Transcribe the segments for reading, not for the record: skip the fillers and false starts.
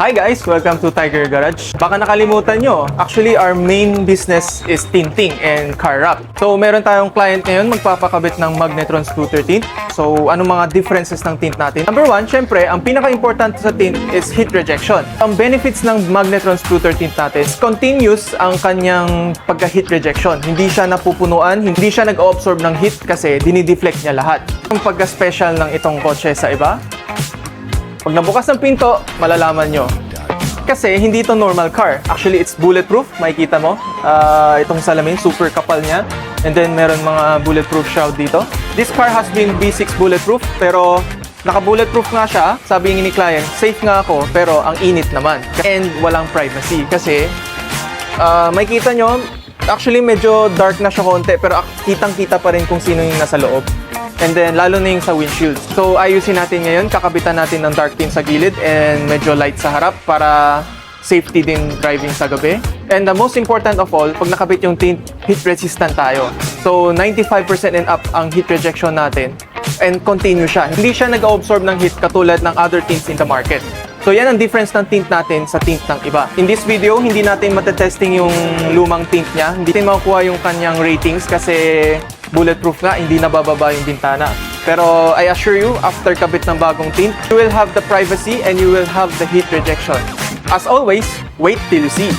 Hi guys! Welcome to Tiger Garage. Baka nakalimutan nyo, actually our main business is tinting and car wrap. So meron tayong client ngayon magpapakabit ng Magnetron scooter tint. So anong mga differences ng tint natin? Number one, syempre, ang pinaka-importante sa tint is heat rejection. Ang benefits ng Magnetron scooter tint natin is continuous ang kanyang pagka-heat rejection. Hindi siya napupunuan, hindi siya nag-absorb ng heat kasi dinideflect niya lahat. Ang pagka-special ng itong kotse sa iba, pag nabukas ng pinto, malalaman nyo. Kasi hindi ito normal car. Actually, it's bulletproof. Makikita mo. Itong salamin, super kapal niya. And then, meron mga bulletproof shroud dito. This car has been B6 bulletproof. Pero, naka-bulletproof nga siya. Sabi ni client, safe nga ako. Pero, ang init naman. And, walang privacy. Kasi, makikita nyo, actually, medyo dark na siya konti. Pero, kitang-kita pa rin kung sino yung nasa loob. And then, lalo na yung sa windshield. So, ayusin natin ngayon. Kakabitan natin ng dark tint sa gilid and medyo light sa harap para safety din driving sa gabi. And the most important of all, pag nakabit yung tint, heat resistant tayo. So, 95% and up ang heat rejection natin. And continue siya. Hindi siya nag-absorb ng heat katulad ng other tints in the market. So, yan ang difference ng tint natin sa tint ng iba. In this video, hindi natin matetesting yung lumang tint niya. Hindi natin makukuha yung kanyang ratings kasi bulletproof nga, hindi nabababa yung bintana. Pero I assure you, after kabit ng bagong tint, you will have the privacy and you will have the heat rejection. As always, wait till you see.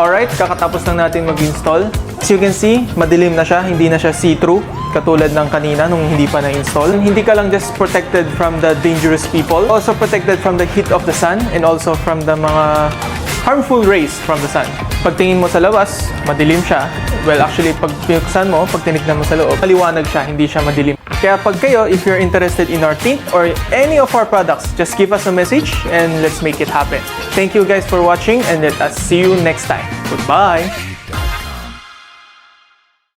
Alright, kakatapos lang natin mag-install. As you can see, madilim na siya, hindi na siya see-through katulad ng kanina nung hindi pa na-install. Hindi ka lang just protected from the dangerous people, also protected from the heat of the sun and also from the mga harmful rays from the sun. Pagtingin mo sa labas, madilim siya. Well, actually, pag pinuksan mo, pag tinignan mo sa loob, maliwanag siya, hindi siya madilim. Kaya pag kayo, if you're interested in our tint or any of our products, just give us a message and let's make it happen. Thank you guys for watching and let us see you next time. Goodbye!